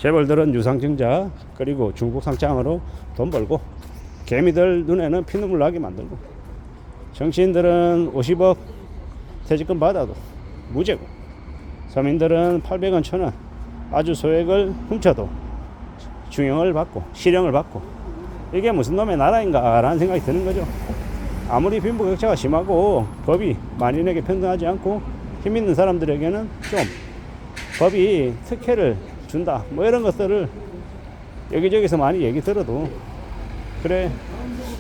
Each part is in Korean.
재벌들은 유상증자 그리고 중국 상장으로 돈 벌고, 개미들 눈에는 피눈물 나게 만들고, 정치인들은 50억 퇴직금 받아도 무죄고, 서민들은 800원 1000원 아주 소액을 훔쳐도 중형을 받고 실형을 받고, 이게 무슨 놈의 나라인가 라는 생각이 드는 거죠. 아무리 빈부격차가 심하고 법이 만인에게 평등하지 않고 힘 있는 사람들에게는 좀 법이 특혜를 준다 뭐 이런 것들을 여기저기서 많이 얘기 들어도 그래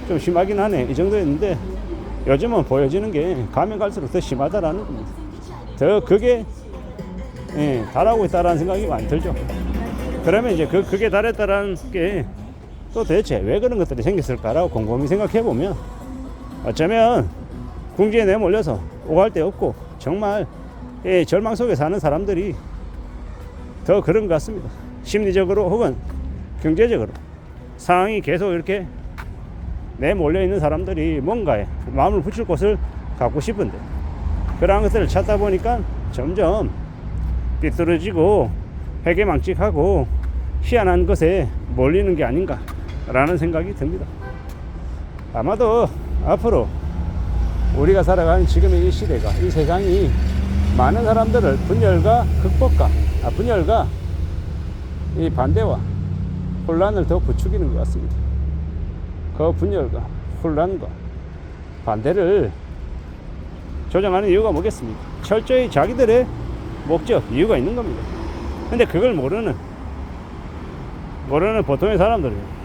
좀 심하긴 하네 이 정도였는데, 요즘은 보여지는 게 가면 갈수록 더 심하다라는 겁니다. 더 그게 달하고 있다라는 생각이 많이 들죠. 그러면 이제 그게 달했다라는 게 또 대체 왜 그런 것들이 생겼을까라고 곰곰이 생각해 보면, 어쩌면 궁지에 내몰려서 오갈 데 없고 정말 절망 속에 사는 사람들이 더 그런 것 같습니다. 심리적으로 혹은 경제적으로 상황이 계속 이렇게 내몰려 있는 사람들이 뭔가에 마음을 붙일 곳을 갖고 싶은데, 그러한 것들을 찾다 보니까 점점 삐뚤어지고 회개망측하고 희한한 것에 몰리는 게 아닌가 라는 생각이 듭니다. 아마도 앞으로 우리가 살아가는 지금의 이 시대가, 이 세상이 많은 사람들을 분열과 극복과 분열과 이 반대와 혼란을 더 부추기는 것 같습니다. 그 분열과 혼란과 반대를 조정하는 이유가 뭐겠습니까? 철저히 자기들의 목적, 이유가 있는 겁니다. 근데 그걸 모르는 보통의 사람들은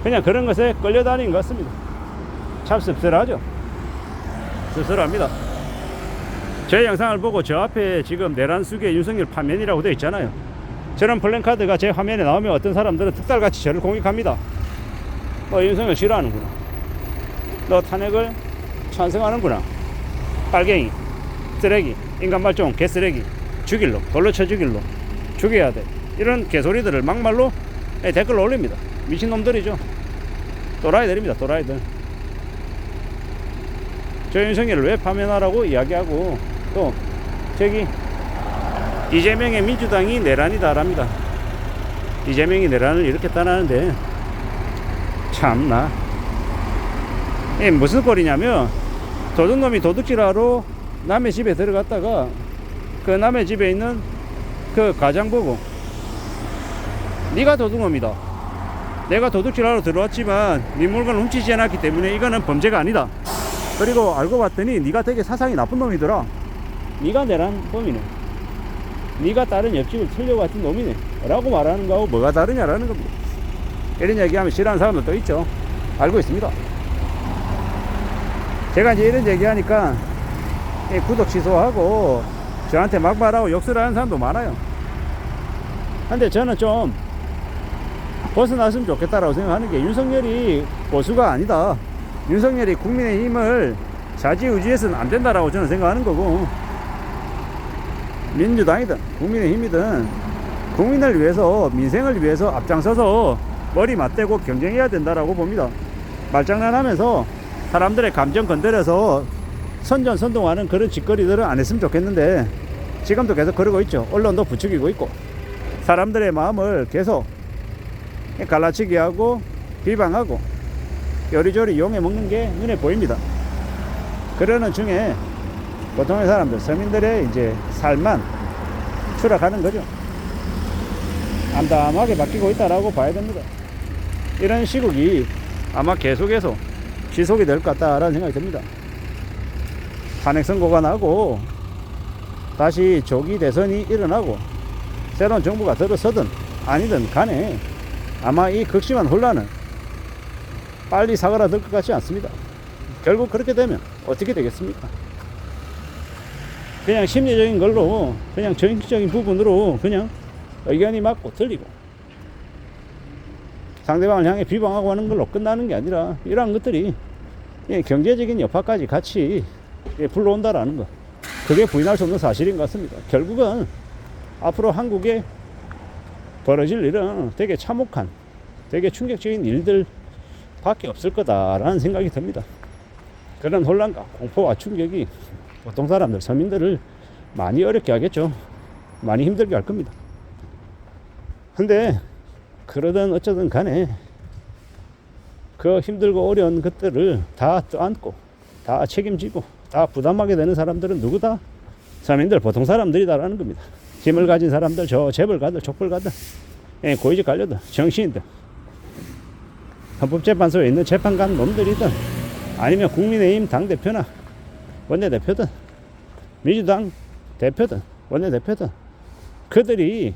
그냥 그런 것에 끌려다니는 것 같습니다. 참 씁쓸하죠. 씁쓸합니다. 제 영상을 보고 저 앞에 지금 내란 수계 윤석열 파면이라고 되어 있잖아요. 저런 플랜카드가 제 화면에 나오면 어떤 사람들은 특달같이 저를 공격합니다. 너 윤석열 싫어하는구나, 너 탄핵을 찬성하는구나, 빨갱이, 쓰레기, 인간말종, 개쓰레기, 죽일로, 돌로 쳐 죽일로, 죽여야 돼, 이런 개소리들을 막말로 댓글로 올립니다. 미친놈들이죠. 또라이들입니다. 또라이들. 저 윤석열을 왜 파면하라고 이야기하고, 또 저기 이재명의 민주당이 내란이다랍니다. 이재명이 내란을 일으켰다는데 참나, 무슨 꼴이냐면, 도둑놈이 도둑질하러 남의 집에 들어갔다가 그 남의 집에 있는 그 가장 보고 네가 도둑놈이다, 내가 도둑질하러 들어왔지만 네 물건을 훔치지 않았기 때문에 이거는 범죄가 아니다, 그리고 알고 봤더니 네가 되게 사상이 나쁜 놈이더라, 네가 내란범이네, 네가 다른 옆집을 털려고 같은 놈이네 라고 말하는 거하고 뭐가 다르냐라는 겁니다. 이런 얘기하면 싫어하는 사람들도 있죠. 알고 있습니다. 제가 이제 이런 얘기하니까 구독 취소하고 저한테 막말하고 욕설 하는 사람도 많아요. 근데 저는 좀 벗어났으면 좋겠다라고 생각하는 게, 윤석열이 보수가 아니다, 윤석열이 국민의힘을 좌지우지해서는 안 된다라고 저는 생각하는 거고, 민주당이든 국민의힘이든 국민을 위해서, 민생을 위해서 앞장서서 머리 맞대고 경쟁해야 된다라고 봅니다. 말장난하면서 사람들의 감정 건드려서 선전선동하는 그런 짓거리들은 안 했으면 좋겠는데, 지금도 계속 그러고 있죠. 언론도 부추기고 있고 사람들의 마음을 계속 갈라치기 하고 비방하고 요리조리 이용해 먹는 게 눈에 보입니다. 그러는 중에 보통의 사람들, 서민들의 이제 삶만 추락하는 거죠. 암담하게 바뀌고 있다라고 봐야 됩니다. 이런 시국이 아마 계속해서 지속이 될 것 같다라는 생각이 듭니다. 탄핵 선고가 나고 다시 조기 대선이 일어나고 새로운 정부가 들어서든 아니든 간에 아마 이 극심한 혼란은 빨리 사그라들 것 같지 않습니다. 결국 그렇게 되면 어떻게 되겠습니까? 그냥 심리적인 걸로, 그냥 정치적인 부분으로 그냥 의견이 맞고 틀리고 상대방을 향해 비방하고 하는 걸로 끝나는 게 아니라, 이러한 것들이 경제적인 여파까지 같이 불러온다라는 것, 그게 부인할 수 없는 사실인 것 같습니다. 결국은 앞으로 한국에 벌어질 일은 되게 참혹한, 되게 충격적인 일들 밖에 없을 거다라는 생각이 듭니다. 그런 혼란과 공포와 충격이 보통 사람들, 서민들을 많이 어렵게 하겠죠. 많이 힘들게 할 겁니다. 근데 그러든 어쩌든 간에 그 힘들고 어려운 것들을 다 떠안고 다 책임지고 다 부담하게 되는 사람들은 누구다? 서민들, 보통 사람들이다라는 겁니다. 힘을 가진 사람들, 저 재벌가들, 족벌가들, 고위직 관료들, 정치인들, 헌법재판소에 있는 재판관 놈들이든 아니면 국민의힘 당대표나 원내대표든 민주당 대표든 원내대표든 그들이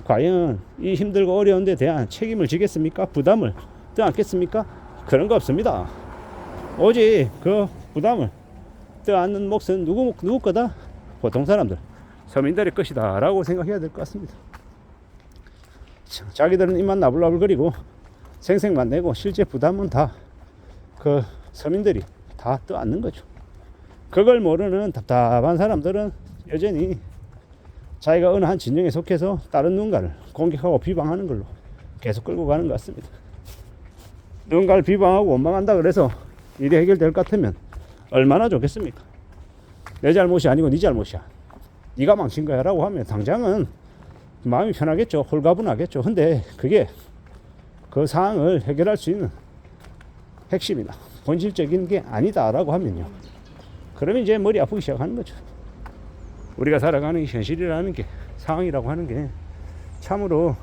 과연 이 힘들고 어려운 데 대한 책임을 지겠습니까? 부담을 떠안겠습니까? 그런 거 없습니다. 오직 그 부담을 떠안는 몫은 누구 거다? 보통 사람들, 서민들의 것이다 라고 생각해야 될 것 같습니다. 자기들은 입만 나불나불거리고 생색만 내고 실제 부담은 다 그 서민들이 다 떠안는 거죠. 그걸 모르는 답답한 사람들은 여전히 자기가 어느 한 진영에 속해서 다른 누군가를 공격하고 비방하는 걸로 계속 끌고 가는 것 같습니다. 누군가를 비방하고 원망한다 그래서 일이 해결될 것 같으면 얼마나 좋겠습니까? 내 잘못이 아니고 네 잘못이야, 네가 망친 거야 라고 하면 당장은 마음이 편하겠죠. 홀가분하겠죠. 근데 그게 그 상황을 해결할 수 있는 핵심이나 본질적인 게 아니다 라고 하면요, 그러면 이제 머리 아프기 시작하는 거죠. 우리가 살아가는 현실이라는 게, 상황이라고 하는 게 참으로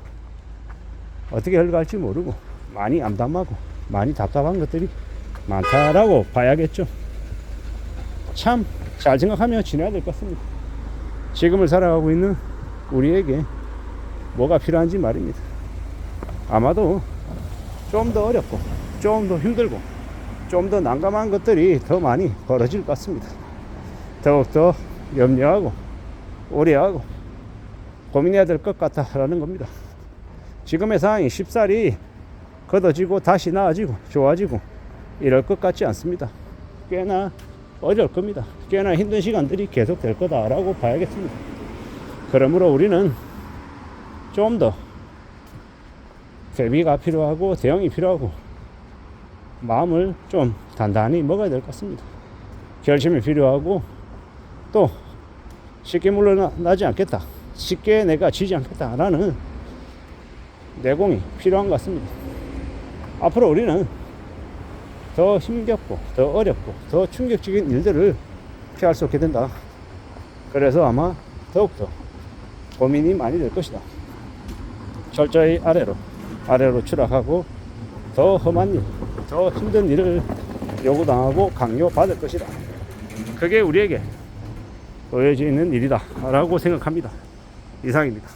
어떻게 흘러갈지 모르고 많이 암담하고 많이 답답한 것들이 많다라고 봐야겠죠. 참 잘 생각하며 지내야 될 것 같습니다. 지금을 살아가고 있는 우리에게 뭐가 필요한지 말입니다. 아마도 좀 더 어렵고 좀 더 힘들고 좀 더 난감한 것들이 더 많이 벌어질 것 같습니다. 더욱더 염려하고 우려하고 고민해야 될 것 같다라는 겁니다. 지금의 상황이 쉽사리 걷어지고 다시 나아지고 좋아지고 이럴 것 같지 않습니다. 꽤나 어려울 겁니다. 꽤나 힘든 시간들이 계속 될 거다라고 봐야겠습니다. 그러므로 우리는 좀 더 대비가 필요하고 대응이 필요하고 마음을 좀 단단히 먹어야 될 것 같습니다. 결심이 필요하고 또 쉽게 물러나지 않겠다, 쉽게 내가 지지 않겠다라는 내공이 필요한 것 같습니다. 앞으로 우리는 더 힘겹고 더 어렵고 더 충격적인 일들을 피할 수 없게 된다. 그래서 아마 더욱더 고민이 많이 될 것이다. 철저히 아래로 추락하고 더 험한 일, 더 힘든 일을 요구당하고 강요받을 것이다. 그게 우리에게 보여지는 일이다 라고 생각합니다. 이상입니다.